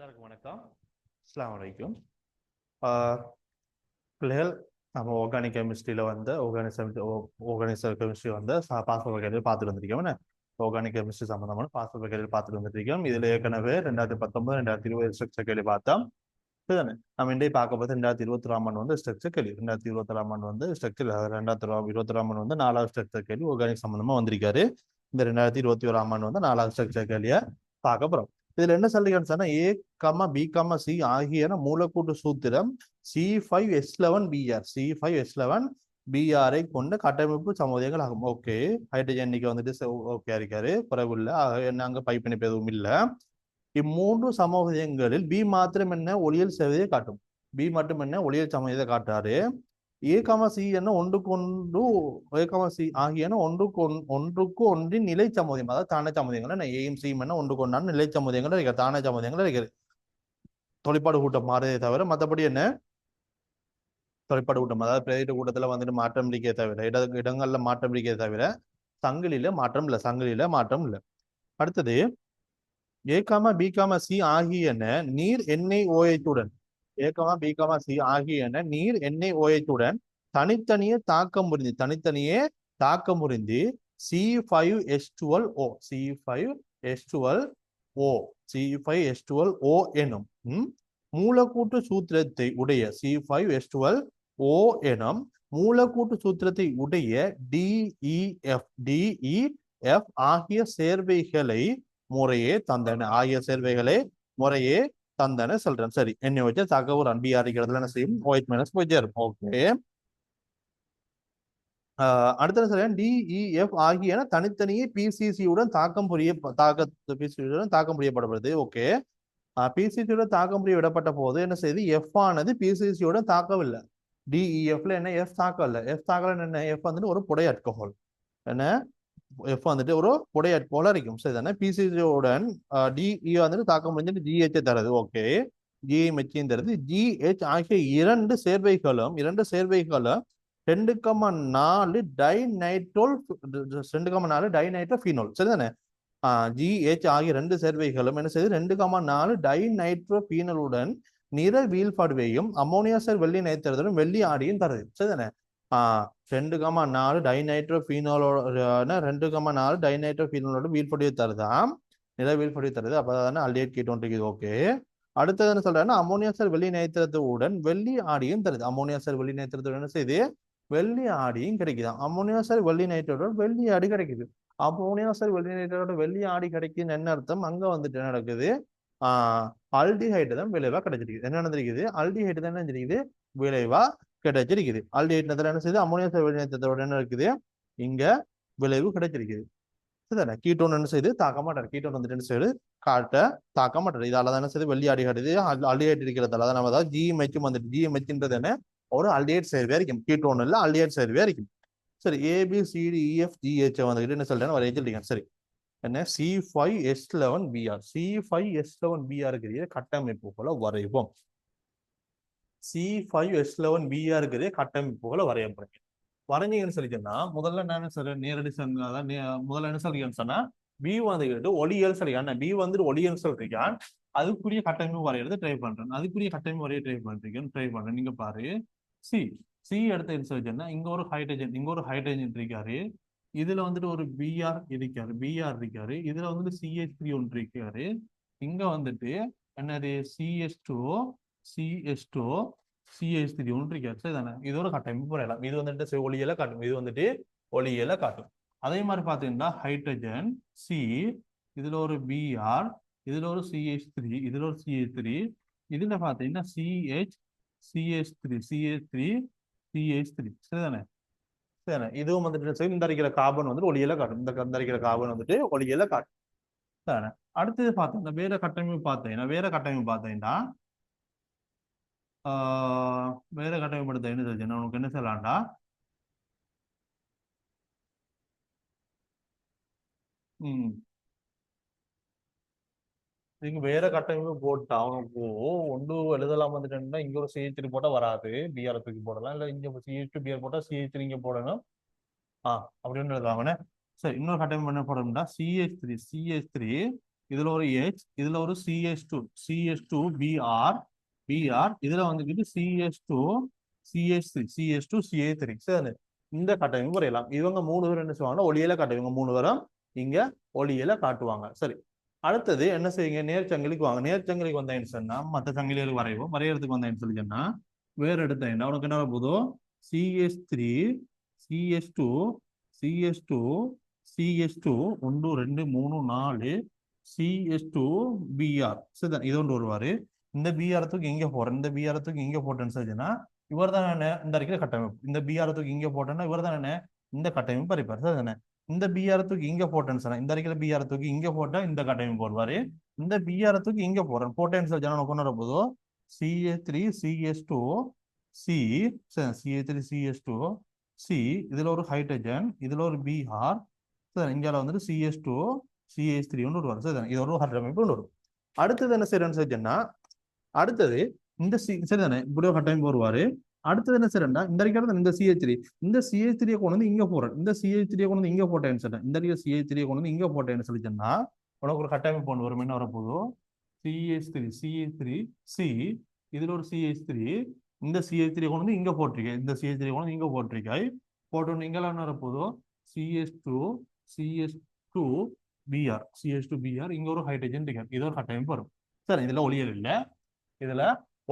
எல்லாருக்கும் வணக்கம். அஸ்ஸலாமு அலைக்கும். பிள்ளைகள் நம்ம ஆர்கானிக் கெமிஸ்ட்ரியில் வந்து ஆர்கானிக் கெமிஸ்ட்ரி வந்து பாஸ்பர் வகைகள் பார்த்துட்டு வந்திருக்கோம். ஆர்கானிக் கெமிஸ்ட்ரி சம்பந்தமான பாஸ்பர் வகைகள் பார்த்துட்டு வந்திருக்கோம். இதில் ஏற்கனவே 2019 2020 ஸ்ட்ரக்சர் கேள்வி பார்த்தோம். இதுதானே நம்ம இன்றைய பார்க்க போது 2021 ஆண்டு வந்து ஸ்ட்ரக்சர் கேள்வி. 2021 ஆண்டு வந்து ஸ்ட்ரக்சர் 2021 ஆண்டு வந்து 4வது ஸ்ட்ரக்சர் கேள்வி ஆர்கானிக் சம்பந்தமா வந்திருக்காரு. இந்த 2021 ஆண்டு வந்து 4வது ஸ்ட்ரக்சர் கேள்வியை பார்க்க போறோம். இதுல என்ன சொல்றீங்கன்னு சொன்னா ஏ கமா பி கமா சி ஆகியன மூலக்கூட்டு சூத்திரம் C5H11Br C5H11Br கொண்ட கட்டமைப்பு சமூகங்கள் ஆகும். ஓகே, ஹைட்ரஜன் இன்னைக்கு வந்துட்டு ஓகே இருக்காரு, குறைவில்ல, நாங்க பைப்பிணைப்பு எதுவும் இல்லை. இம்மூன்று சமூகங்களில் பி மாத்திரம் என்ன ஒளியல் சேவையை காட்டும். பி மட்டும் என்ன ஒளியல் சமூகத்தை காட்டாரு. ஏ கமா சி என்ன ஒன்றுக்கொன்று ஏ கமா சி ஆகியன ஒன்றுக்கு ஒன்றின் நிலை சமூகம், அதாவது தானே சமூகங்கள் ஏயும் சியும் என்ன ஒன்றுக்கு ஒன்றான நிலை சமூகங்கள் இருக்கிறது, தானே சமூகங்கள் இருக்கிறது. தொழிற்பாடு கூட்டம் மாறுதே தவிர மற்றபடி என்ன தொழிற்பாடு கூட்டம், அதாவது பிரதிட்ட கூட்டத்துல வந்துட்டு மாற்றம் இருக்கே தவிர இடங்கள்ல மாற்றம் இருக்கே தவிர சங்கிலியில மாற்றம் இல்லை, சங்கிலியில மாற்றம் இல்லை. அடுத்தது ஏ காமா பி காமா சி ஆகியன நீர் எண்ணெய் ஓயத்துடன் ஏ காமா பி காமா சி ஆகியன நீர் எண்ணெய் ஓயத்துடன் தனித்தனியே தாக்கம் புரிந்து C5H12O C5H12O எனும் மூலக்கூட்டு சூத்திரத்தை உடைய C5H12O எனும் மூலக்கூட்டு சூத்திரத்தை உடைய DEF ஆகிய சேர்வைகளை முறையே தந்தன சொல்றேன். சரி, என்ன வச்சு தகவல் அன்பி அடிக்கிறதுல என்ன செய்யும் OH மைனஸ் போயிட்டே இருக்கும். ஓகே, அடுத்த சொல்றேன் DEF ஆகியன தனித்தனியே பிசிசியுடன் தாக்கம் புரியப்படுகிறது. ஓகே, பிசிசியுடன் தாக்கம் புரிய விடப்பட்ட போது என்ன செய்யுது, எஃப் ஆனது பிசிசியுடன் தாக்கவில்லை. DEFல என்ன எஃப் தாக்கம் இல்லை. எஃப் தாக்கல என்ன, எஃப் வந்துட்டு ஒரு புடை அல்கஹால், என்ன எஃப் வந்துட்டு ஒரு புடை போல இருக்கும். சரி தானே, பிசிசியுடன் டிஇ வந்துட்டு தாக்கம் முடிஞ்சிட்டு ஜிஹெச் தருது. ஓகே, ஜிஹெச் தருது. ஜிஹெச் ஆகிய இரண்டு சேர்வைகளும் 2,4 டைநைட்ரோஃபீனோல். சரிதானே, ஜிஹெச் ஆகிய ரெண்டு சேர்வைகளும் என்ன செய்யுது, 2,4 டைநைட்ரோஃபீனலுடன் நிற வீழ்படுவையும் அமோனியா சார் வெள்ளி நைத்திரத்துடன் வெள்ளி ஆடியும் தருது. சரிதானே, 2,4 டைநைட்ரோஃபீனோலோட வீழ்படிவை தருதாம், நிற வீழ்படிவை தருது. அப்பதானே அல்டிஹைட் கீட்டோன் இருக்குது. ஓகே, அடுத்தது என்ன சொல்றாங்கன்னா அமோனியா சார் வெள்ளி நைத்திரத்துடன் வெள்ளி ஆடியும் தருது. அமோனியா சார் வெள்ளி நைத்திரத்துடன் என்ன செய்யுது, வெள்ளி ஆடியும் கிடைக்குது. அமோனியா சார் வெள்ளி நைட்ரேட்டோட வெள்ளி ஆடி கிடைக்குது. அமோனியா சார் வெள்ளி நைட்ரேட்டோட வெள்ளி ஆடி கிடைக்குன்னு என்ன அர்த்தம், அங்க வந்துட்டு என்ன நடக்குது, அல்டிஹைடு தான் விளைவா கிடைச்சிருக்குது. என்ன நடந்திருக்குது, அல்டிஹைடு தான் என்ன செஞ்சிருக்குது, விளைவா கிடைச்சிருக்குது. அல்டிஹைட்ல என்ன செய்யுது, அமோனியா சார் வெள்ளி நைட்ரேட்டோட என்ன இருக்குது, இங்க விளைவு கிடைச்சிருக்குது. சரிதானே, கீட்டோன் என்ன செய்யுது, தாக்க மாட்டாரு. கீட்டோன் வந்துட்டு என்ன செய்யுது, காட்ட தாக்க மாட்டாரு. இதால தான் என்ன செய்யுது, வெள்ளி ஆடி காட்டுது. அல்டிஹைட் இருக்கிறதால தான் நம்ம அதாவது ஜிஎம்ஹெச் வந்துட்டு ஜிஎம்ஹெச்ன்றது என்ன ஒரு அல்டிஹைட் சேர்வே இருக்கும். கீட்டோன் இல்ல அல்டிஹைட் சேர்வே இருக்கும். சரி, ABCDEFGH வந்துட்டு என்ன சொல்றேன் வரைச்சிருக்கேன். சரி, என்ன C5H11Br கட்டமைப்புகளை வரைவோம். C5H11Br கட்டமைப்புகளை வரையப்படுங்க. வரைஞ்சீங்கன்னு சொல்லிட்டேன்னா முதல்ல என்ன சொல்ற நேரடி முதல்ல என்ன சொல்றீங்கன்னு சொன்னா பி வந்துட்டு ஒளியல் சொல்லிக்கான். பி வந்துட்டு ஒளியல் சொல்றீங்க, அதுக்குரிய கட்டமைப்பு வரைகிறது ட்ரை பண்றேன். அதுக்குரிய கட்டமைப்பு வரைய ட்ரை பண்றேன். நீங்க பாரு, சி சி எடுத்து சொல்லிச்சேன்னா இங்க ஒரு ஹைட்ரஜன் இருக்காரு, இதுல வந்துட்டு ஒரு பிஆர் இருக்காரு, இதுல வந்துட்டு CH3 ஒன்று இருக்காரு, இங்க வந்துட்டு என்னது CH3 ஒன்று இருக்காரு. சரிதானே, இது ஒரு கட்டமைப்பு வரையலாம். இது வந்துட்டு ஒளியில காட்டும், இது வந்துட்டு ஒளியில காட்டும். அதே மாதிரி பாத்தீங்கன்னா ஹைட்ரஜன் சி, இதுல ஒரு பிஆர், இதுல ஒரு CH3, இதுல பாத்தீங்கன்னா CH3 சரிதானே. சரி, இதுவும் வந்துட்டு இந்த இருக்கிற கார்பன் வந்துட்டு ஒளியில காட்டும். இந்த இருக்கிற கார்பன் வந்துட்டு ஒளியில காட்டும். சரி, அடுத்தது பார்த்தோம் வேற கட்டமைப்பு பார்த்தீங்கன்னா வேற கட்டமைப்பு எடுத்த என்ன சொல்லுச்சு, உனக்கு என்ன சொல்லலாம்டா, நீங்க வேற கட்டமைப்பு போட்டா அவனுக்கு ஒன்று எழுதலாம். வந்துட்டேன்னா இங்க ஒரு CH3 போட்டா வராது, பிஆர் தூக்கி போடலாம். இல்ல இங்க CH2 பிஆர் போட்டா CH3 இங்க போடணும். அப்படின்னு எழுதுவாங்கண்ணே. சரி, இன்னொரு கட்டமைப்பு என்ன போடணும்னா CH3 இதுல ஒரு H, இதுல ஒரு CH2 Br இதுல வந்துக்கிட்டு CH2CH3 சரி இந்த கட்டமைப்பு வரையலாம். இவங்க மூணு பேரும் என்ன செய்வாங்கன்னா ஒளியில காட்டு, இவங்க மூணு பேரும் இங்க ஒளியில காட்டுவாங்க. சரி, அடுத்தது என்ன செய்யுங்க, நேர்ச்சங்கிலிக்கு வாங்க. நேர்ச்சங்கிலிக்கு வந்தேன்னு சொன்னா மற்ற சங்கிலிகளுக்கு வரைவோம். வரையறதுக்கு வந்தேன்னு சொல்லி சொன்னா வேற எடுத்த என்ன உனக்கு என்ன போதும், CH3 CH2 CH2 CH2 ஒன்று ரெண்டு மூணு நாலு CH2 Br சரிதான், இது ஒன்று வருவாரு. இந்த பிஆரத்துக்கு இங்க போறேன், இந்த பிஆரத்துக்கு இங்க போட்டேன்னு சொல்லிச்சுன்னா இவர் தான் என்ன இந்த இருக்கிற கட்டமைப்பு. இந்த பிஆரத்துக்கு இங்க போட்டேன்னா இவர் தான் என்ன இந்த கட்டமைப்பு பறிப்பார் சரிதானே. இந்த பிஆரத்துக்கு இங்க போட்டேன்னு சொன்னா இந்த இருக்கிற பிஆரத்துக்கு இங்க போட்டா இந்த கட்டமைப்பு போடுவாரு. இந்த பிஆரத்துக்கு இங்க போறேன் போட்டேன்னு சொல்லி நான் கொண்டு வர போதோ CH3CH2 சி CH3CH2 சி இதுல ஒரு ஹைட்ரஜன், இதுல ஒரு Br சரி, இங்கால வந்துட்டு CH2CH3 ஒன்று வரும் சரி, இது ஒரு கட்டமைப்பு ஒன்று வரும். அடுத்தது என்ன செய்யறேன்னு சொல்லிச்சேன்னா அடுத்தது இந்த சரிதானே இப்படி ஒரு கட்டமைப்பு வருவாரு. அடுத்தது என்ன செய்யறா இந்த இருக்கிறது இந்த CH3, இந்த CH3 கொண்டு வந்து இங்க போறேன், இந்த CH3 கொண்டு வந்து இங்க போட்டேன்னு சொன்னேன், இந்த CH3 கொண்டு வந்து இங்க போட்டேன்னு சொல்லிச்சேன்னா உனக்கு ஒரு கட்டமைப்பு ஒன்று வரும். என்ன வரப்போதும் CH3 இதுல ஒரு CH3, இந்த CH3 கொண்டு வந்து இங்க போட்டிருக்கேன், இந்த CH3 கொண்டு வந்து இங்க போட்டிருக்காய் போட்டோன்னு இங்கெல்லாம் என்ன வரப்போதும் CH2Br இங்க ஒரு ஹைட்ரஜன் இருக்கு, இது ஒரு கட்டமைப்பு வரும். சரி, இதுல ஒளியல் இல்லை, இதுல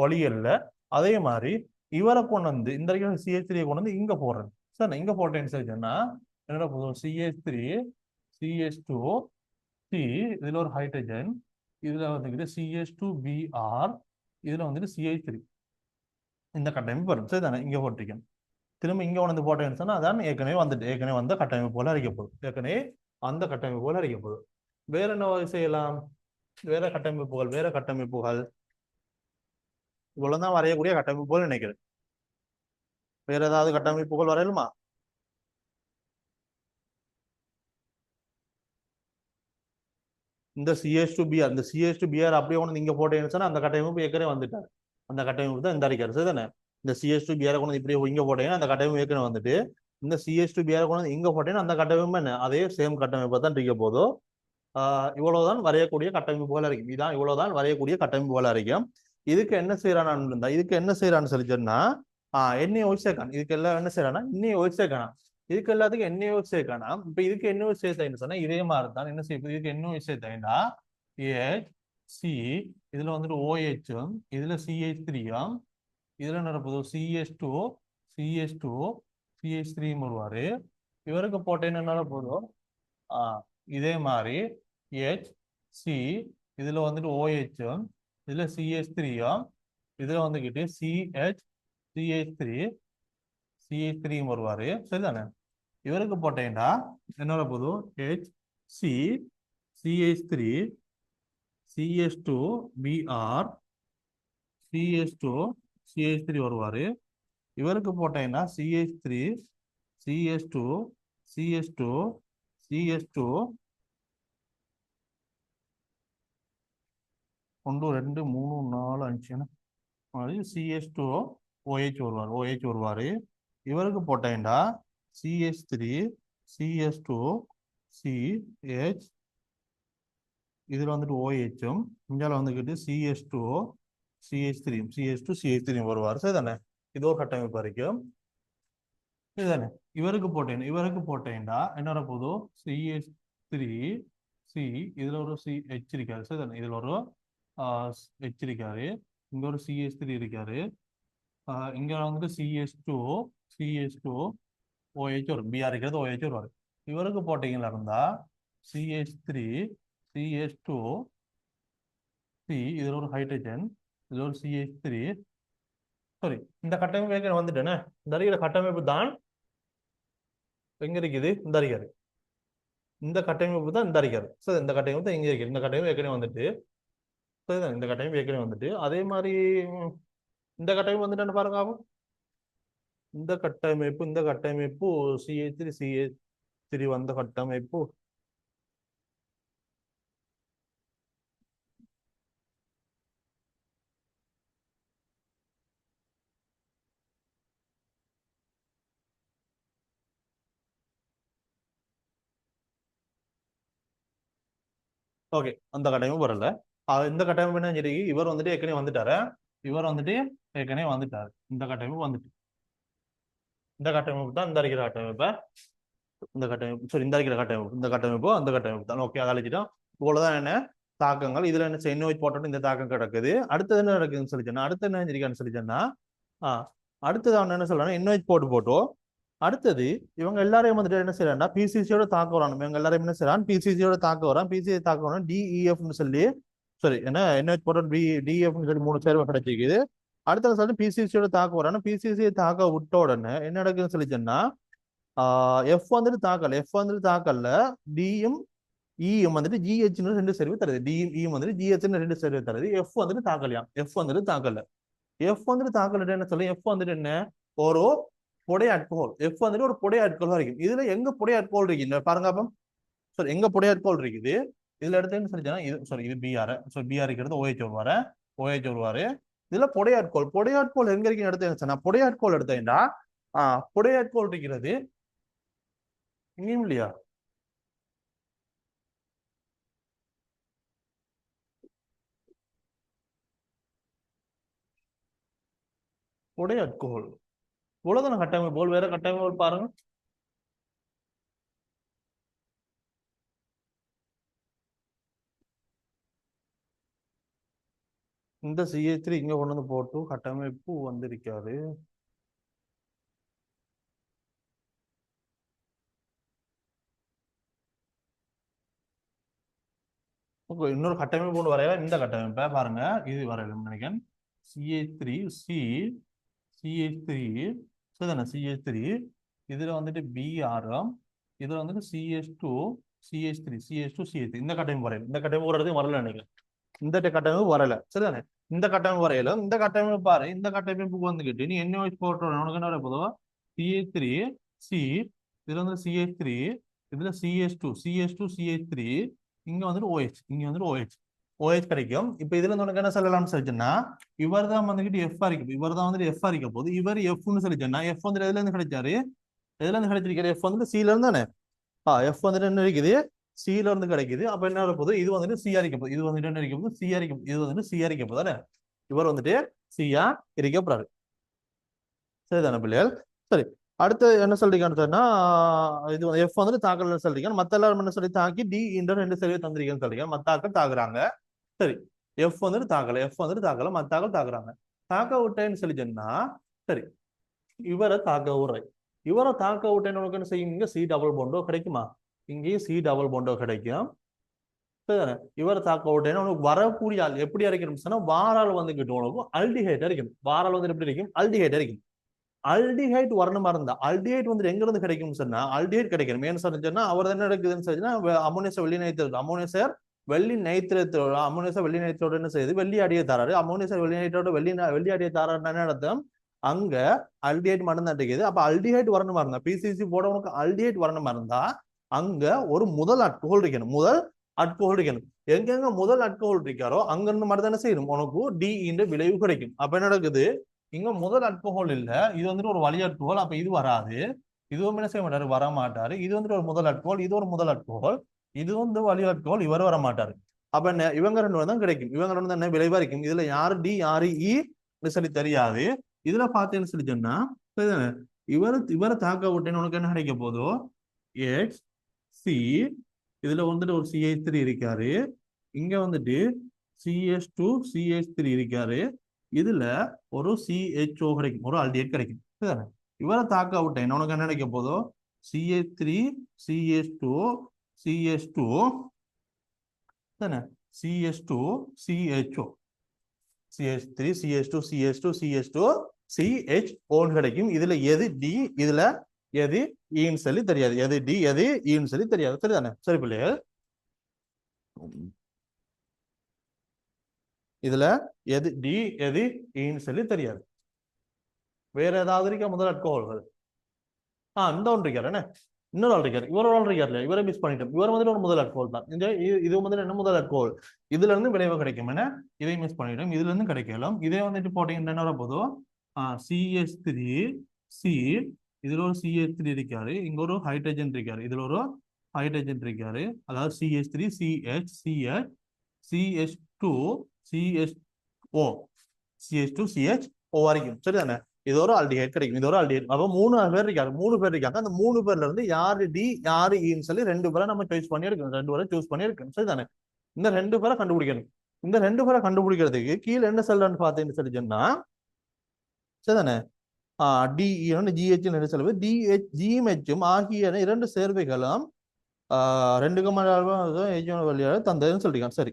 ஒளியல் இல்லை. அதே மாதிரி இவரை கொண்டு வந்து இந்த CH3 கொண்டு வந்து இங்க போடுறேன் சார், இங்க போட்டேன்னு சொன்னா என்னோட போதும் CH3CH2 இதுல ஒரு ஹைட்ரஜன், இதுல வந்துக்கிட்டு CH2Br இதுல வந்துட்டு CH3 இந்த கட்டமைப்பு வரும் சரிதானே. இங்க போட்டிருக்கேன், திரும்ப இங்க வந்து போட்டேன்னு சொன்னா அதான் ஏற்கனவே வந்த கட்டமைப்பு போல அறிக்கப்படும், ஏற்கனவே அந்த கட்டமைப்பு போல அறிக்கப்படும். வேற என்ன செய்யலாம், வேற கட்டமைப்புகள் இவ்வளவுதான் வரையக்கூடிய கட்டமைப்பு போல நினைக்கிறேன். வேற ஏதாவது கட்டமைப்புகள் வரையலுமா? இந்த CH2Br இந்த CH2Br அப்படியே ஒன்று நீங்க போட்டேன்னு சொன்னா அந்த கட்டமைப்பு ஏற்கனவே வந்துட்டார், அந்த கட்டமைப்பு தான் இந்த அடிக்காரு சரிதானே. இந்த CH2Br கொண்டு இப்படியே இங்க போட்டீங்கன்னா அந்த கட்டமைப்பு ஏற்கனவே வந்துட்டு, இந்த CH2Br கொண்டு இங்க போட்டீங்கன்னா அந்த கட்டமைப்பு என்ன அதே சேம் கட்டமைப்பு தான் இருக்க போதும். இவ்வளவுதான் வரையக்கூடிய கட்டமைப்பு போல இருக்கும். இதான் இவ்வளவுதான் வரையக்கூடிய கட்டமைப்பு போல இருக்கும். இதுக்கு என்ன செய்யறான்னு இருந்தா இதுக்கு என்ன செய்யறான்னு சொல்லி சொன்னா எண்ணெய் சேர்க்கான். இதுக்கு எல்லாம் என்ன செய்யறான்னா எண்ணெய் சேர்க்கானா, இதுக்கு எல்லாத்துக்கும் எண்ணெய் சேர்க்கானா. இப்ப இதுக்கு எண்ணெய் சேர்த்தேன்னு சொன்னா இதே மாதிரி தான் என்ன செய்ய, இதுக்கு எண்ணெய் சேர்த்தேன்னா சி இதுல வந்துட்டு OH இதுல CH3 இதுல நடப்பது CH2CH3 வருவாரு. இவருக்கு போட்டேன்னு என்ன போதும் இதே மாதிரி HC இதுல வந்துட்டு OH இதுல CH3 இதுல வந்துகிட்டு CH3 வருவாரு சரிதானே. இவருக்கு போட்டேன்டா என்ன போதும் HCCH3CH2Br CH2CH3 வருவாரு. இவருக்கு போட்டேன்னா CH3CH2CH2 ஒன்று ரெண்டு மூணு நாலு அஞ்சு CH2OH வருவாரு. இவருக்கு போட்டேன்டா CH3CH2CH இதுல வந்துட்டு OH இங்கால வந்துக்கிட்டு CH2CH3 வருவார் சரிதானே. இது ஒரு கட்டமைப்பு வரைக்கும் இதுதானே. இவருக்கு போட்டேன்டா என்ன போதும் CH3C இதுல ஒரு CH இருக்காரு சரிதானே, இதுல ஒரு H இருக்காரு, இங்க ஒரு CH3 இருக்காரு, இங்க வந்துட்டு CH2OH வரும், Br இருக்கிறது OH வரும். இவருக்கு போட்டீங்களா இருந்தா CH3CH2C இதுல ஒரு ஹைட்ரஜன், இதுல ஒரு CH3 சாரி இந்த கட்டமைப்பு வந்துட்டேனே. இந்த அறிகிற கட்டமைப்பு தான் எங்க இருக்குது, இந்த அறிகாரு இந்த கட்டமைப்பு தான் இந்த அறிகாரு சார், இந்த கட்டமைப்பு தான் எங்க இருக்கு, இந்த கட்டமைப்பு ஏற்கனவே வந்துட்டு சரிதான், இந்த கட்டமைப்பு ஏற்கனவே வந்துட்டு அதே மாதிரி இந்த கட்டமைப்பு வந்துட்டு பாருங்க ஆகும். இந்த கட்டமைப்பு CH3 வந்த கட்டமைப்பு ஓகே, அந்த கட்டமைப்பு வரல. இந்த கட்டமைப்பு என்ன சரி, இவர் வந்துட்டு ஏற்கனவே வந்துட்டாரு. இவர் வந்துட்டு ஏற்கனவே வந்துட்டாரு. இந்த கட்டமைப்பு வந்துட்டு இந்த கட்டமைப்பு தான் இந்த இருக்கிற கட்டமைப்பு. இந்த கட்டமைப்பு சரி, இந்த இருக்கிற கட்டமைப்பு, இந்த கட்டமைப்பு அந்த கட்டமைப்பு தான். ஓகே, அதை அழிச்சிட்டோம். இவ்வளவுதான் என்ன தாக்கங்கள். இதுல என்ன இன்னோவேட் போட்டு இந்த தாக்கம் கிடக்குது. அடுத்தது என்ன நடக்குதுன்னு சொல்லிச்சேன்னா, அடுத்து என்ன செஞ்சிருக்கான்னு சொல்லிச்சேன்னா, அடுத்தது அவன் என்ன சொல்றான், இன்னோவேட் போட்டோம். அடுத்தது இவங்க எல்லாரையும் வந்துட்டு என்ன செய்யறான்னா, பிசிசியோட தாக்க வரான். இவங்க எல்லாரையும் என்ன செய்யறான், பிசிசியோட தாக்க வரான். பிசிசி தாக்க வரான் டிஇஎஃப்னு சொல்லி சரி என்ன போட்டோம் டிஎஃப்னு சொல்லி 3 சேர்வை கிடைச்சிருக்குது. அடுத்த சொல்லி பிசிசியோட தாக்க வரான். பிசிசியை தாக்க விட்ட உடனே என்ன நடக்குதுன்னு சொல்லிச்சேன்னா, எஃப் வந்துட்டு தாக்கல்ல டிஎம் இஎம் வந்துட்டு ஜிஹெச்னு 2 சேர்வு தருது. டிஎம் இஎம் வந்துட்டு ஜிஹெச்னு 2 சேர்வு தருது. எஃப் வந்துட்டு தாக்கலையாம். எஃப் வந்துட்டு தாக்கல. எஃப் வந்துட்டு தாக்கல என்ன சொல்லி, எஃப் வந்துட்டு என்ன ஒரு புடை அட்கோல். எஃப் வந்துட்டு ஒரு புடை அட்கோல் இருக்கும். இதுல எங்க புடை அட்கோல் இருக்கு பாருங்க. அப்ப சாரி, எங்க புடை அட்கோல் இருக்குது இதுல எடுத்து என்ன சொல்லிச்சேன்னா, இது சாரி இது பிஆர். ஸோ பிஆர் இருக்கிறது ஓஹெச் வருவாரு. இதுல புடையாட்கோல் எங்க இருக்கு எடுத்து என்ன சொன்னா, புடையாட்கோல் எடுத்தேன்டா புடையாட்கோல் இருக்கிறது இங்கேயும் இல்லையா? புடையாட்கோல் இவ்வளவுதான கட்டமைப்பு. வேற கட்டமைப்பு பாருங்க. இந்த CH3 இங்க கொண்டு வந்து போட்டு கட்டமைப்பு வந்திருக்காரு. இன்னொரு கட்டமைப்பு கொண்டு வரையா. இந்த கட்டமைப்பை பாருங்க, இது வரையலாம் நினைக்கிறேன். CH3 CH3 சரிதானே, CH3 இதுல வந்துட்டு பிஆர்எம், இதுல வந்துட்டு CH2 CH3 இந்த கட்டமைப்பு வரையல. இந்த கட்டமைப்பு ஒரு இடத்துக்கு வரல நினைக்கிறேன். இந்த கட்டமைப்பு வரல சரிதானே. இந்த கட்டமைப்பு வரையில இந்த கட்டமைப்பு பாரு. இந்த கட்டமைப்புக்கு வந்துகிட்டு நீ என்ன வச்சு போட்டோம், உனக்கு என்ன வர போதோ CH3 C, இதுல வந்து CH3, இதுல CH2 இங்க வந்துட்டு OH, இங்க வந்துட்டு OH கிடைக்கும். இப்ப இதுல இருந்து உனக்கு என்ன சொல்லலாம்னு சொல்லிச்சுன்னா, இவர் தான் வந்துகிட்டு எஃப் அரிக்கும். இவர் தான் வந்துட்டு எஃப் அரிக்க போது இவர் எஃப்னு சொல்லிச்சேன்னா, எஃப் வந்துட்டு எதுல இருந்து கிடைச்சாரு, எதுல இருந்து கிடைச்சிருக்காரு, எஃப் வந்துட்டு சில இருந்து தானே. எஃப் வந்துட்டு என்ன இருக்குது, சில இருந்து கிடைக்குது. அப்ப என்ன போகுது, இது வந்துட்டு சி அரிக்க போகுது. இது வந்துட்டு என்ன இருக்க போகுது, சி அரிக்கும். இது வந்துட்டு சி அரிக்க போகுது. இவர் வந்துட்டு சியா இருக்க சரிதானே பிள்ளைகள். சரி, அடுத்து என்ன சொல்றீங்கன்னு சொன்னா, இது எஃப் வந்துட்டு தாக்கல் சொல்றீங்க. மத்த எல்லாரும் என்ன சொல்லி தாக்கி டி இன்டர் 2 சேர்வை தந்திரிக்கன்னு சொல்றீங்க. மத்தாக்கள் தாக்குறாங்க. சரி, எஃப் வந்துட்டு தாக்கல மத்தாக்கள் தாக்குறாங்க. தாக்க விட்டேன்னு சொல்லி சொன்னா, சரி இவரை தாக்க விடுறேன். இவரை தாக்க விட்டேன்னு உனக்கு என்ன செய்யும், இங்க சி டபுள் போண்டோ கிடைக்குமா, இங்கேயும் சி டபுள் போண்டோ கிடைக்கும். இவரை தாக்க விட்டேன்னா உனக்கு வரக்கூடிய ஆள் எப்படி அரைக்கணும் சொன்னா, வாரால் வந்துகிட்டு உனக்கு அல்டிஹைட் அரைக்கணும். வாரால் வந்து எப்படி இருக்கும், அல்டிஹைட் அரைக்கும். அல்டிஹைட் வரணுமா இருந்தா, அல்டிஹைட் வந்து எங்க இருந்து கிடைக்கும்னு சொன்னா, அல்டிஹைட் கிடைக்கணும். ஏன்னு சொன்னா, அவர் என்ன நடக்குதுன்னு சொன்னா, அமோனியஸ் வெள்ளி நைட்ரேட், அமோனியஸர் வெள்ளி நைட்ரேட்டோட, அமோனியஸ் வெள்ளி நைட்ரேட்டோட என்ன செய்யுது, வெள்ளி அடியை தாராரு. அமோனியஸ் வெள்ளி நைட்ரேட்டோட வெள்ளி அடியை தாராருன்னு என்ன அர்த்தம், அங்க அல்டிஹைட் மட்டும் தான் கிடைக்குது. அப்ப அல்டிஹைட் வரணுமா இருந்தா, பிசிசி போட உனக்கு அல்டிஹைட் வரணுமா இருந்தா, அங்க ஒரு முதல் அட்கோல் இருக்கணும். முதல் அட்கோல் இருக்கணும். எங்கெங்க முதல் அட்கோல் இருக்காரோ அங்க இருந்து மட்டும் தானே செய்யணும் உனக்கு டி இந்த விளைவு கிடைக்கும். அப்ப என்ன நடக்குது, இங்க முதல் அல்கோஹால் இல்ல, இது வந்துட்டு ஒரு வழி அல்கோஹால். அப்ப இது வராது. இதுவும் என்ன செய்ய மாட்டாரு, வர மாட்டாரு. இது வந்துட்டு ஒரு முதல் அல்கோஹால், இது ஒரு முதல் அல்கோஹால், இது வந்து வழி அல்கோஹால், இவர் வர மாட்டாரு. அப்ப என்ன, இவங்க 2 தான் கிடைக்கும். இவங்க 2 தான் என்ன விளைவா இருக்கும். இதுல யாரு டி யாரு இ சொல்லி தெரியாது. இதுல பார்த்தேன்னு சொல்லி சொன்னா, இவரை தாக்க விட்டேன்னு உனக்கு என்ன கிடைக்க போதோ, எக்ஸ் சி, இதுல வந்துட்டு ஒரு CH3 இருக்காரு, இங்க வந்துட்டு CH2 CH3 இருக்காரு, இதுல ஒரு CHO கிடைக்கும், ஒரு ஆல்டிஹைட் கிடைக்கும். இவரை தாக்க விட்டேன் உனக்கு என்ன கிடைக்க போதோ, CH3 CH2 CH2 தானே, CH2 CHO, CH3 CH2 CH2 CH2 CHO கிடைக்கும். இதுல எது டி, இதுல எது ஈன்னு சொல்லி தெரியாது. எது டி எது ஈன்னு சொல்லி தெரியாது. சரிதானே. சரி பிள்ளைகள், இதுல எது டி எது ஈன்னு சொல்லி தெரியாது. வேற ஏதாவது இருக்கா முதல் அட்கோல்கள்? இந்த ஒன்று இருக்காரு என்ன, இன்னொரு ஆள் இருக்காரு, இவர் ஒரு ஆள் இருக்காரு, இவரை மிஸ் பண்ணிட்டோம். இவர் வந்துட்டு ஒரு முதல் அட்கோல் தான். இது வந்து என்ன முதல் அட்கோல், இதுல இருந்து விளைவு கிடைக்கும். என்ன, இதை மிஸ் பண்ணிட்டோம், இதுல இருந்து கிடைக்கலாம். இதே வந்துட்டு போட்டீங்கன்னா என்ன போதும், CH3 C, இதுல ஒரு CH3 இருக்காரு, இங்க ஒரு ஹைட்ரஜன் இருக்காரு, இதுல ஒரு ஹைட்ரஜன் இருக்காரு, அதாவது CH3 CH CH CH2 CHO CH2 CHO வரைக்கும் சரிதானே. இது ஒரு ஆல்டிஹைட் கிடைக்கும், இது ஒரு ஆல்டிஹைட். அப்போ 3 பேர் இருக்காங்க, 3 பேர் இருக்காங்க. அந்த 3 பேர்ல இருந்து யாரு டி யாரு ஈன்னு சொல்லி 2 பேரை நம்ம சாய்ஸ் பண்ணி எடுக்கணும், 2 பேரை சூஸ் பண்ணி எடுக்கணும் சரிதானே. இந்த 2 பேரை கண்டுபிடிக்கணும். இந்த 2 பேரை கண்டுபிடிக்கிறதுக்கு கீழே என்ன செல்றான்னு பார்த்தீங்கன்னு சொல்லி சொன்னா சரிதானே, டிஇ GH செல்வது DH GMHம் ஆகிய 2 சேர்வைகளும் 2 வழியாக தந்ததுன்னு சொல்லிருக்காங்க. சரி,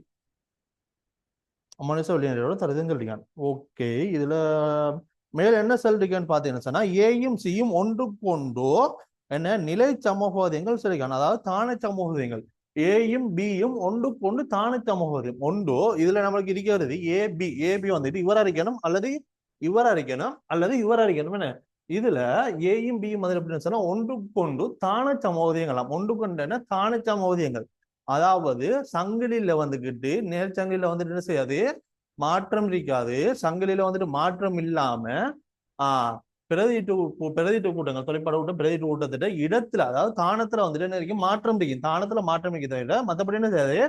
அமோனிச வழியோட தருதுன்னு சொல்லிருக்காங்க. ஓகே, இதுல மேல என்ன சொல்லிருக்கான்னு பாத்தீங்கன்னு சொன்னா ஏயும் சியும் ஒன்றுக்கொண்டோ என்ன நிலை சமூகங்கள் சொல்லிருக்காங்க, அதாவது தானே சமூகங்கள். ஏயும் பியும் ஒன்றுக்கொண்டு தானே சமூகம் ஒன்றோ. இதுல நம்மளுக்கு இருக்கிறது ஏபி வந்துட்டு இவர் அறிக்கணும் அல்லது இவர் அறிக்கணும் அல்லது இவர் அறிக்கணும். என்ன இதுல ஏயும் பியும் வந்து எப்படின்னு சொன்னா ஒன்றுக்கொண்டு தானே சமூகங்களாம். ஒன்றுக்கொண்டு என்ன தானே சமூகங்கள், அதாவது சங்கிலியில வந்துகிட்டு நேர் சங்கிலியில வந்துட்டு என்ன செய்யாது, மாற்றம் இருக்காது. சங்கிலியில வந்துட்டு மாற்றம் இல்லாம பிரதிட்டு கூட்டங்கள் தொலைப்பாடு கூட்டம் பிரதிட்டு கூட்டத்திட்ட இடத்துல, அதாவது தானத்துல வந்துட்டு என்ன இருக்கும், மாற்றம் இருக்கும். தானத்துல மாற்றம் இருக்கிறத விட மற்றபடி என்ன செய்யாது,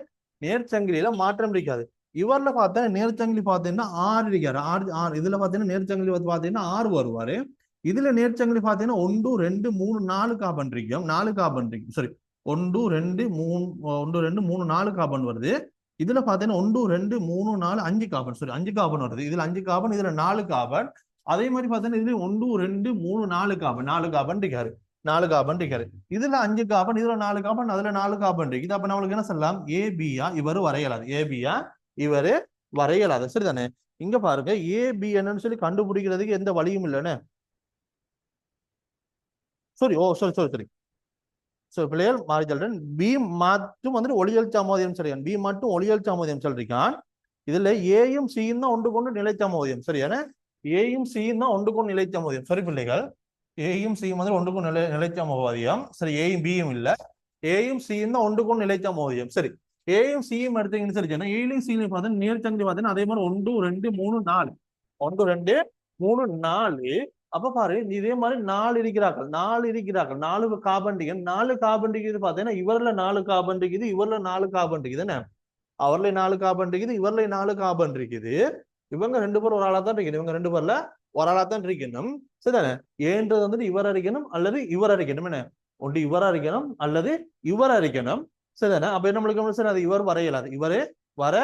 நேர்ச்சங்கிலியில மாற்றம் இருக்காது. இவர்ல பார்த்தா நேர்ச்சங்கிலி பார்த்தீங்கன்னா 6 இருக்காரு, 6 இதுல பார்த்தீங்கன்னா நேர்ச்சங்கிலி பார்த்தீங்கன்னா 6 வருவாரு. இதுல நேர்ச்சங்கிலி பார்த்தீங்கன்னா 1 2 3 4 கார்பன் இருக்கும், 4 கார்பன் இருக்கும். சரி, 1 2 3 4 கார்பன் வருது. இதுல பாத்தீங்கன்னா 1 2 3 4 5 கார்பன், சரி 5 கார்பன் வருது. இதுல 5 கார்பன், இதுல 4 கார்பன். அதே மாதிரி பாத்தீங்கன்னா இதுல 1 2 3 4 கார்பன், 4 கார்பன் இருக்காரு, 4 கார்பன் இருக்காரு. இதுல 5 கார்பன், இதுல 4 கார்பன், அதுல 4 கார்பன் இருக்கு. அப்ப நம்மளுக்கு என்ன சொல்லலாம், ஏபியா இவரு வரையலாது, ஏபியா இவரு வரையலாது சரிதானே. இங்க பாருங்க, ஏபி என்னன்னு சொல்லி கண்டுபிடிக்கிறதுக்கு எந்த வழியும் இல்லைன்னு. சரி பிள்ளைகள் மாறி சொல்றேன். பி மட்டும் வந்துட்டு ஒளியல் சாமோதியம் சொல்லியான், பி மட்டும் ஒளியல் சாமோதியம் சொல்லிருக்கான். இதுல ஏயும் சியும் தான் ஒன்று கொண்டு நிலை சாமோதியம் சரியான, ஏயும் சியும் தான் ஒன்று கொண்டு நிலை சாமோதியம். சரி பிள்ளைகள், ஏயும் சியும் வந்து ஒன்று கொண்டு நிலை சாமோதியம். சரி, ஏயும் பியும் இல்ல, ஏயும் சியும் தான் ஒன்று கொண்டு நிலை சாமோதியம். சரி, ஏயும் சியும் எடுத்தீங்கன்னு சொல்லி சொன்னா ஏயும் சியும் பார்த்தா நேர்ச்சங்கி பார்த்தீங்கன்னா அதே மாதிரி 1 2 3 4 1 2 3 4. அப்ப பாரு, இதே மாதிரி 4 இருக்கிறார்கள், 4 கார்பன் டிகன், 4 கார்பன் டிகிது பாத்தீங்கன்னா இவர்ல 4 கார்பன் இருக்குது, இவர்ல 4 கார்பன் இருக்குது. என்ன அவர்ல 4 கார்பன் இருக்குது, இவர்ல 4 கார்பன் இருக்குது. இவங்க 2 பேர் ஒரு ஆளா தான் இருக்குது, இவங்க 2 பேர்ல ஒரு ஆளா தான் இருக்கணும் சரிதானே. ஏன்றது வந்துட்டு இவர் அறிக்கணும் அல்லது இவர் அறிக்கணும். என்ன ஒன்று இவர் அறிக்கணும் அல்லது இவர் அறிக்கணும் சரிதானே. அப்ப நம்மளுக்கு சரி, அது இவர் வர இயலாது, இவரே வர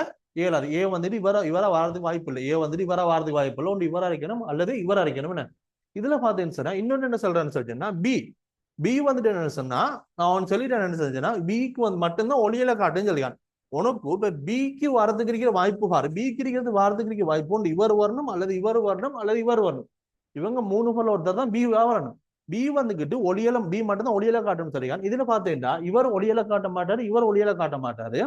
இயலாது. ஏ வந்துட்டு இவர வாரதுக்கு வாய்ப்பு இல்லை, ஏ வந்துட்டு இவர வாரதுக்கு வாய்ப்பு இல்லை. ஒன்று இவர் அறிக்கணும் அல்லது இவர் அறிக்கணும். என்ன இதுல பாத்தீங்கன்னு சொன்னா இன்னொன்னு என்ன சொல்றேன்னு சொல்லிட்டேன்னா பி வந்துட்டு என்ன சொன்னா, நான் சொல்லிட்டேன் என்ன செஞ்சேன்னா பிக்கு வந்து மட்டும்தான் ஒளியில காட்டுன்னு சொல்லிக்கான். உனக்கு இப்ப பிக்கு வரதுக்கு இருக்கிற வாய்ப்பு பாரு, பிக்கு இருக்கிறது வரதுக்கு இருக்கிற வாய்ப்பு ஒன்று இவர் வரணும் அல்லது இவர் வரணும் அல்லது இவர் வரணும். இவங்க 3 பேர்ல ஒருத்தர் தான் பி வரணும். பி வந்துகிட்டு ஒளியலம் பி மட்டும் தான் ஒளியில காட்டணும்னு சொல்லிக்கான். இதுல பாத்தீங்கன்னா இவர் ஒளியில காட்ட மாட்டாரு, இவர் ஒளியில காட்ட மாட்டாரு,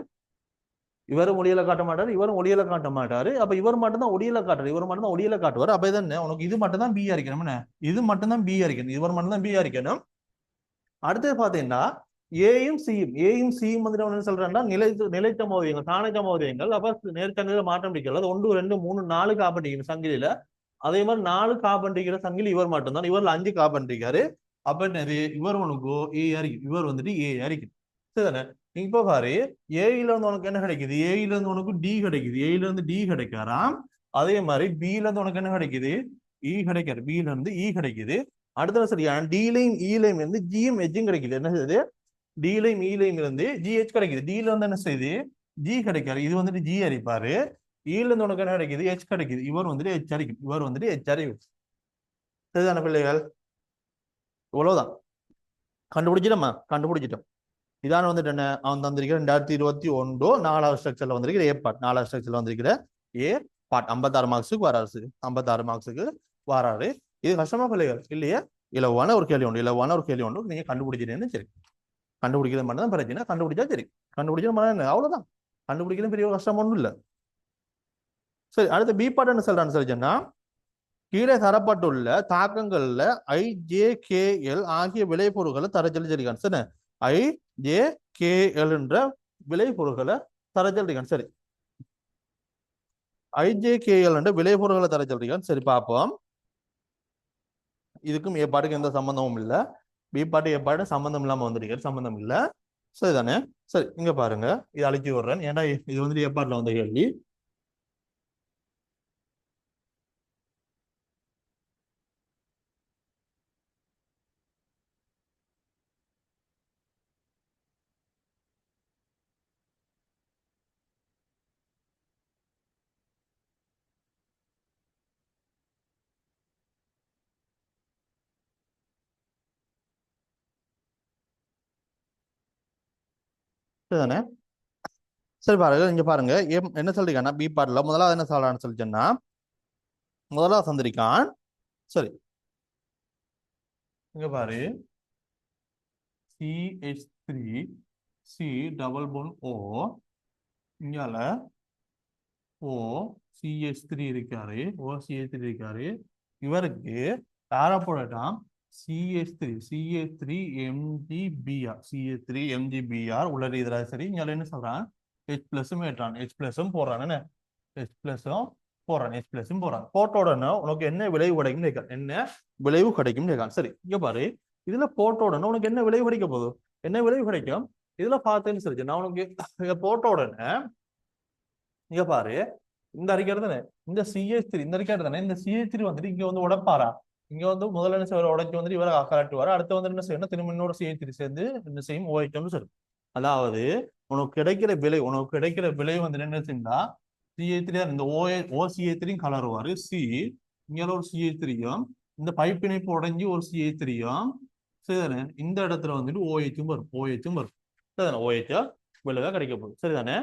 இவரும் ஒளியில காட்ட மாட்டாரு, இவரும் ஒளியில காட்ட மாட்டாரு. அப்ப இவர் மட்டும் தான் ஒளியில காட்டுறாரு, இவர் மட்டும் தான் ஒளியில காட்டுவார். அப்ப இதென்ன உனக்கு இது மட்டும் தான் பி அரிக்கணும், என்ன இது மட்டும் தான் பி அரிக்கணும், இவர் மட்டும் தான் பி அரிக்கணும். அடுத்தது பாத்தீங்கன்னா ஏயும் சியும் வந்து என்ன சொல்றேன்னா நிலைத்த மோதியங்கள், தானக மோதியங்கள். அப்ப நேர்ச்சங்கில மாற்றம் பிடிக்கல, 1 2 3 4 கார்பன் டிகிற சங்கிலியில. அதே மாதிரி 4 கார்பன் டிகிற சங்கிலி இவர் மட்டும் தான், இவர்ல 5 கார்பன் டிகாரு. அப்ப என்னது இவர் உனக்கு ஏ அரிக்கும், இவர் வந்துட்டு ஏ அரிக்கும் சரிதானே. இப்ப பாரு, ஏல இருந்து உனக்கு என்ன கிடைக்குது, ஏல இருந்து உனக்கு டி கிடைக்குது, ஏல இருந்து டி கிடைக்காராம். அதே மாதிரி பில இருந்து உனக்கு என்ன கிடைக்குது, இ கிடைக்காது, பில இருந்து இ கிடைக்குது. அடுத்த சரியா டிலையும் ஈலையும் இருந்து ஜியும் ஹெச்சும் கிடைக்குது. என்ன செய்யுது, டிலையும் ஈலையும் இருந்து ஜிஹெச் கிடைக்குது. டில இருந்து என்ன செய்யுது, ஜி கிடைக்காது, இது வந்துட்டு ஜி அரிப்பாரு. ஈல இருந்து உனக்கு என்ன கிடைக்குது, ஹெச் கிடைக்குது, இவர் வந்துட்டு ஹெச் அரிக்கும், இவர் வந்துட்டு ஹெச் அறிவு சரிதான பிள்ளைகள். இவ்வளவுதான், கண்டுபிடிச்சிட்டோம். இதான வந்துட்டு என்ன அவன் தந்திருக்கிற 2021 4வது ஸ்ட்ரக்சர்ல வந்திருக்கிற ஏ பார்ட், 4வது ஸ்ட்ரக்சர்ல வந்திருக்கிற ஏ பார்ட் 56 மார்க்ஸுக்கு வராது, 56 மார்க்ஸுக்கு வராது. இது கஷ்டமா பிள்ளைகள் இல்லையா, இலவான ஒரு கேள்வி உண்டு, நீங்க கண்டுபிடிச்சிட்டேன்னு சரி, கண்டுபிடிக்கிறது மட்டும் தான் பிரச்சனை, கண்டுபிடிச்சா சரி, கண்டுபிடிச்சா அவ்வளவுதான், கண்டுபிடிக்கிறது பெரிய கஷ்டம் ஒன்றும் இல்லை. சரி, அடுத்து பி பார்ட் என்ன சொல்றான்னு சொல்லிச்சேன்னா, கீழே தரப்பட்டுள்ள தாக்கங்கள்ல IJKL ஆகிய விளைபொருட்களை தர சொல்லியிருக்காங்க சரி. IJKL என்ற விளைபொருட்களை தர சொல்லியிருக்காங்க சரி, IJKL என்ற விளைபொருட்களை தர சொல்லியிருக்காங்க சரி. பார்ப்போம், இதுக்கும் ஏ பாட்டுக்கு எந்த சம்பந்தமும் இல்லை, பி பாட்டு ஏ பாட்டு சம்பந்தம் இல்லாம வந்திருக்காரு, சம்பந்தம் இல்லை சரிதானே? சரி, இங்க பாருங்க, இது அழிச்சு விடுறேன். ஏன்னா இது வந்துட்டு ஏற்பாட்டில் வந்த கேள்வி. சரிதானே? சரி பாருங்க, இங்க பாருங்க, என்ன சொல்றீங்கன்னா பி பார்ட்ல முதலாவது என்ன சொல்றான்னு சொல்லிச்சேன்னா, முதலாவது சந்திரிக்கான். சரி, இங்க பாரு, CH3 C double phone O, இங்கால ஓ CH3 இருக்காரு, OCH3 இருக்காரு. இவருக்கு யாரை போடட்டாம்? CH3 MgBr உள்ள இதுல. சரி, இங்க என்ன சொல்றான்? H பிளஸும் ஏற்றான், H பிளஸும் போடுறான். என்ன H பிளஸும் போடுறான், H பிளஸும் போடுறான். போட்ட உடனே உனக்கு என்ன விளைவு கிடைக்கும் கேட்கான். என்ன விளைவு கிடைக்கும் கேட்கான். சரி, இங்க பாரு, இதுல போட்ட உடனே உனக்கு என்ன விளைவு கிடைக்க போகுது? என்ன விளைவு கிடைக்கும்? இதுல பார்த்தேன்னு சொல்லி நான் உனக்கு இதை போட்ட உடனே இங்க பாரு, இந்த அறிக்கை தானே, இந்த CH3 இந்த அறிக்கை தானே, இந்த CH3 வந்துட்டு இங்க வந்து உடைப்பாரா? இங்க வந்து முதல்ல என்ன செய்வார்? உடைச்சு வந்துட்டு இவரை கலட்டுவார். அடுத்து வந்து என்ன செய்யணும்? திரும்ப இன்னொரு CH3 சேர்ந்து என்ன செய்யும்? OH சொல்லு. அதாவது உனக்கு கிடைக்கிற விலை வந்து என்ன செய்யா? CH3 இந்த OCH3 கலருவாரு. இங்க ஒரு CH3யும் இந்த பைப் இணைப்பு உடைஞ்சி ஒரு CH3யும் சரிதானே, இந்த இடத்துல வந்துட்டு OH-ம் வரும், OH-ம் வரும். சரிதானே? OH விளைவா கிடைக்க போகுது. சரிதானே?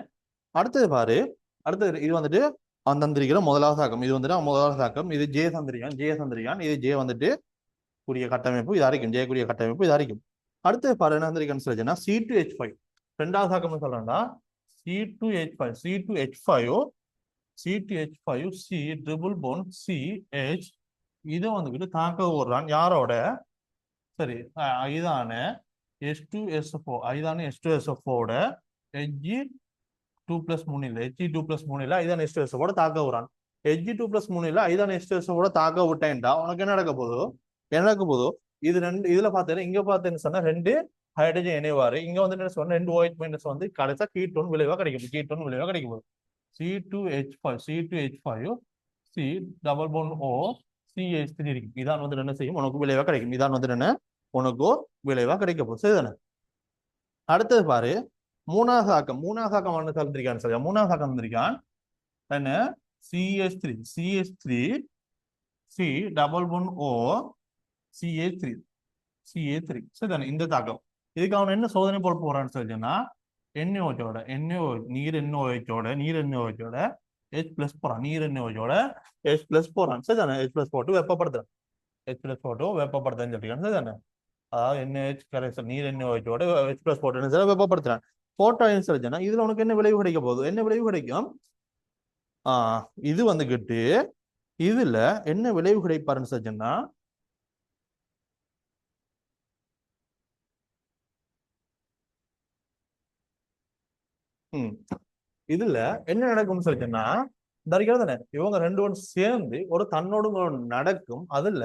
அடுத்தது பாரு, அடுத்தது இது வந்துட்டு அந்தந்திரிக்கிற முதலாவது தாக்கம். இது வந்துட்டு முதலாவது தாக்கம். இது ஜே சந்திரியான். இது ஜே வந்துட்டு கூடிய கட்டமைப்பு இது அரைக்கும். ஜே கூடிய கட்டமைப்பு இது அரைக்கும். அடுத்தது பாரு, என்ன வந்திருக்குன்னு சொல்லிச்சுன்னா C2H5 ரெண்டாவது தாக்கம் சொல்றேன்டா. C2H5 C triple phone CH இதை வந்துக்கிட்டு தாக்க விடுறான். யாரோட? சரி, இதான H2SO, இதான H2SO-ட Hg2+3 இல்லை, Hg2+3 இல்லை, ஐதான் H2SO-ட தாக்க விடுறான். Hg2+3 இல்லை, ஐதான் H2SO-ட தாக்க விட்டேன்டா உனக்கு என்ன நடக்க போதோ? என்ன நடக்க போதோ? இது ரெண்டு இதுல பார்த்தேன், இங்க பார்த்தேன்னு சொன்னா ரெண்டு ஹைட்ரஜன் இணைவாரு. இங்க வந்து என்ன சொன்னா ரெண்டு OH மைனஸ் வந்து கடைசா கீட்டோன் விளைவா கிடைக்கும். கீட்டோன் விளைவா கிடைக்கும் போது C2H5 C double phone O CH3 இருக்கும். இதான் வந்து என்ன செய்யும்? உனக்கு விளைவா கிடைக்கும். இதான் வந்து என்ன உனக்கு விளைவா கிடைக்க போகுது. சரிதானே? அடுத்தது பாரு, மூணாவது ஆக்கம் என்ன சொல்லிருக்கான்னு சரியா? மூணாவது ஆக்கம் வந்திருக்கான் என்ன? CH3 C double phone O CH3 சரிதானே? இந்த தாக்கம். இதுக்கு அவன் என்ன சோதனை போட போறான்னு சொல்லிச்சுன்னா, நீர் NOHோட H பிளஸ் போறான். நீர் NOHோட H பிளஸ் போறான். சரிதானே? H பிளஸ் போட்டு வெப்பப்படுத்துறான். H பிளஸ் போட்டு வெப்பப்படுத்துறேன்னு சொல்லிருக்கான். சரிதானே? அதாவது NH கரைசல் நீர் NOHோட H பிளஸ் போட்டு வெப்பப்படுத்துறான். போட்டோ என்ன சொல்லிச்சுன்னா, இதுல உனக்கு என்ன விளைவு கிடைக்க போகுது? என்ன விளைவு கிடைக்கும்? இது வந்துகிட்டு இதுல என்ன விளைவு கிடைப்பாருன்னு சொல்லிச்சுன்னா, இதுல என்ன நடக்கும்னு சொல்லிச்சுன்னா, தானே இவங்க ரெண்டு ஒன்று சேர்ந்து ஒரு தன்னோடு நடக்கும். அதுல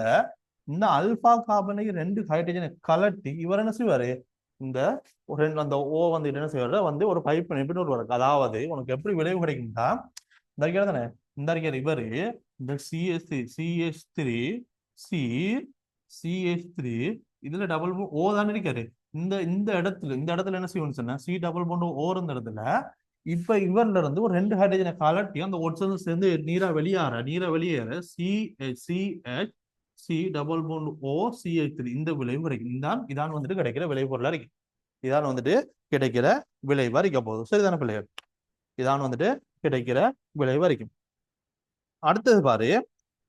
இந்த அல்பா கார்பனை ரெண்டு ஹைட்ரஜனை கலட்டி இவர் என்ன செய்வாரு? இந்த ரெண்டு அந்த ஓ வந்து என்ன செய்வாரு? வந்து ஒரு பைப் இணைப்புன்னு ஒரு வரும். அதாவது உனக்கு எப்படி விளைவு கிடைக்கும்னா, தானே இந்த இவரு இந்த CH3 இதுல டபுள் ஓ தானே இருக்காரு. இந்த இடத்துல என்ன செய்யணும்னு சொன்னா C டபுள் போன் ஓ இருந்த இடத்துல இப்ப இவர்ல இருந்து ஒரு ரெண்டு ஹைட்ரஜனை கலட்டி அந்த ஒட்சன் சேர்ந்து நீரா வெளியேற C double phone O CH3 இந்த விளைவு வரைக்கும் இதான் வந்துட்டு கிடைக்கிற விளைவு பொருளா இருக்கு. இதான் வந்துட்டு கிடைக்கிற விளைவா இருக்க போகுது. சரிதான பிள்ளைகள்? இதான் வந்துட்டு கிடைக்கிற விளைவு வரைக்கும். அடுத்தது பாரு,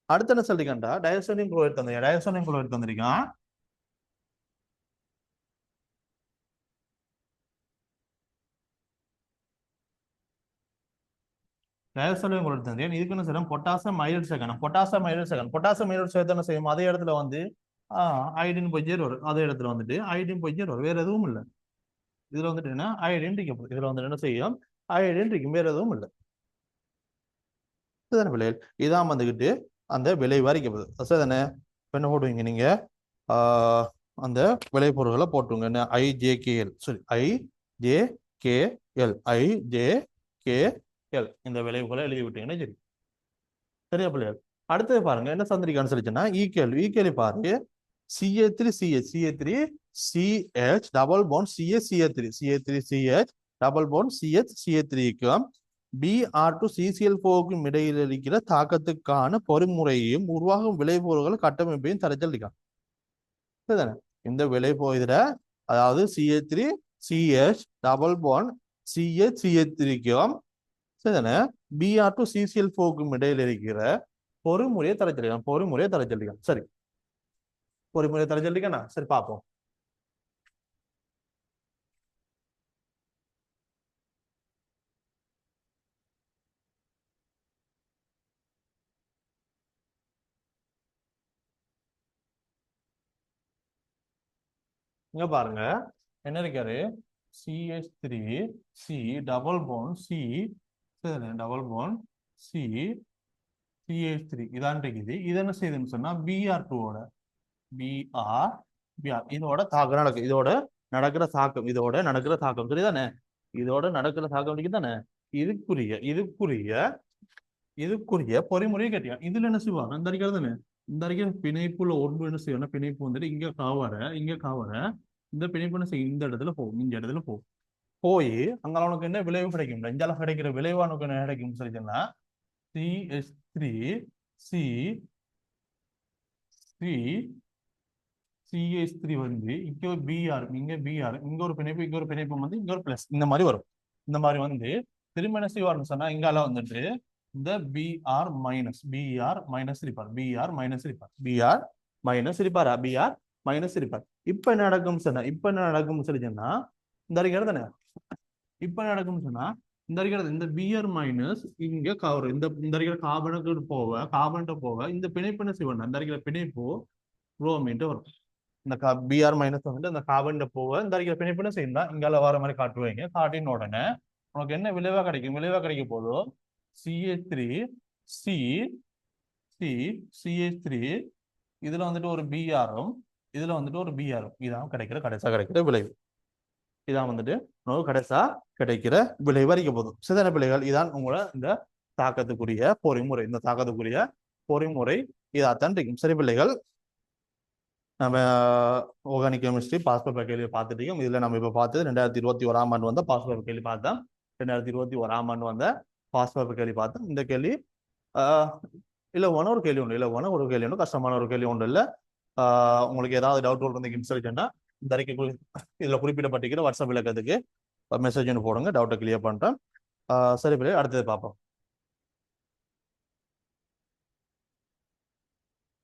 அடுத்து என்ன சொல்லிருக்கா? டயசோனியம் குளோரைட் தந்திருக்கான். டயசோனியம் குளோரைட் தந்திருக்கேன். இதுக்கு என்ன செய்யணும்? பொட்டாசியம் ஹைட்ரைடு சேர்த்து என்ன செய்யும்? அதே இடத்துல வந்து ஐடின் பொய்யர் வரும். அதே இடத்துல வந்துட்டு ஐடின் பொய்யர் வரும். வேற எதுவும் இல்லை. இதுல வந்துட்டு என்ன ஐடின் இருக்கும். இதுல வந்து என்ன செய்யும்? ஐடின் இருக்கும். வேற எதுவும் இல்லை. இதுதானே விளையல்? இதான் வந்துகிட்டு அந்த விளைவு வரைக்கப்படுது. சரிதானே? என்ன போடுவீங்க நீங்க? அந்த விளைபொருட்களை போட்டுருங்க. என்ன? IJKL சரி, J K L I J K L இந்த விளைவுகளை எழுதி விட்டீங்கன்னா சரி. சரியா பிள்ளைகள்? அடுத்தது பாருங்க என்ன சந்திரிக்கான்னு சொல்லிச்சுன்னா ஈக்கேள்வி பாரு CA3 CH CA3 CH double bond CH double bond CH CA3க்கும் Br2 CCl4க்கும் இடையில் இருக்கிற தாக்கத்துக்கான பொறிமுறையையும் உருவாகும் விளைபொருள்கள் கட்டமைப்பையும் தரச்சல்லிக்கான். சரிதானே? இந்த விளைபொருள் இதுல அதாவது CA3 CH double bond CH CA3க்கும் சரிதானே Br2 CCl4க்கும் இடையில் இருக்கிற பொறிமுறையை தரச்சல்லிக்கான். சரி, பொறிமுறையை தரச்சல்லிக்கானா? சரி பார்ப்போம். இங்க பாருங்க என்ன இருக்காரு CH3 C double bond C double bond C CH3 இதான் இருக்குது. இது என்ன செய்யுதுன்னு சொன்னா Br2ஓட Br இதோட தாக்கம் நடக்கும். இதோட நடக்கிற தாக்கம் சரிதானே? இதோட நடக்கிற தாக்கம் தானே? இதுக்குரிய பொறிமுறையை கேட்டியா. இதுல என்ன செய்வாங்க இந்த அறிக்கை தானே? இந்த அறிக்கை பிணைப்புல ஒன்று என்ன செய்யணும், பிணைப்பு வந்துட்டு இங்க காவற இந்த பிணைப்பு என்ன செய்யும், இந்த இடத்துல போகும். போய் அங்க அவனுக்கு என்ன விளைவு கிடைக்கும், இஞ்சால கிடைக்கிற விளைவு அவனுக்கு என்ன கிடைக்கும் சொல்லிச்சுன்னா CH3 C CH3 வந்து இங்க ஒரு Br இங்க ஒரு பிணைப்பு வந்து இங்க ஒரு பிளஸ் இந்த மாதிரி வரும். இந்த மாதிரி வந்து திரும்ப என்ன செய்வார்னு சொன்னா இங்கால வந்துட்டு இந்த Br மைனஸ் இருப்பார். இப்ப என்ன நடக்கும் சொன்னா இந்த அறிக்கை தானே. இப்ப என்ன நடக்கும்னு சொன்னா இந்த அறிக்கை இந்த பிஆர் மைனஸ் இங்க கவர் இந்த அறிக்கை கார்பன்ட்டு போக இந்த பிணைப்பு என்ன செய்வாங்க, இந்த அறிக்கை பிணைப்பு குளோமின்ட்டு வரும். இந்த பிஆர் மைனஸ் வந்துட்டு அந்த கார்பன் போக இந்த அறிக்கை பிணைப்பு என்ன செய்யணும்னா இங்கால வர மாதிரி காட்டுவீங்க. காட்டின உடனே உனக்கு என்ன விளைவா கிடைக்க போதும் CH3 C CH3 இதுல வந்துட்டு ஒரு பிஆரும் இதான் கிடைக்கிற விளைவு. இதான் வந்துட்டு உனக்கு கிடைக்கிற விளைவு வரைக்கும் போதும். சிதற பிள்ளைகள் இதான் உங்களோட இந்த தாக்கத்துக்குரிய பொறிமுறை இதாத்தான் இருக்கும். சரி பிள்ளைகள், நம்ம ஆர்கானிக் கெமிஸ்ட்ரி பாஸ் பேப்பர் கேள்வி பார்த்துட்டு இருக்கோம். இதுல நம்ம இப்ப பார்த்தது 2021 ஆண்டு வந்த பாஸ் பேப்பர் கேள்வி பார்த்தோம். 2021 ஆண்டு வந்த பாஸ் பேப்பர் கேள்வி பார்த்தோம். இந்த கேள்வி ஒரு கேள்வி ஒன்று கஷ்டமான ஒரு கேள்வி ஒன்று இல்லை. உங்களுக்கு ஏதாவது டவுட் இருந்துச்சுன்னு சொல்லிட்டேன்னா இந்த அறிக்கை இதுல குறிப்பிடப்பட்டிருக்கிற வாட்ஸ்அப் விளக்கத்துக்கு மெசேஜ் ஒன்று போடுங்க, டவுட்டை கிளியர் பண்றேன். சரி பிள்ளை, அடுத்தது பார்ப்போம்.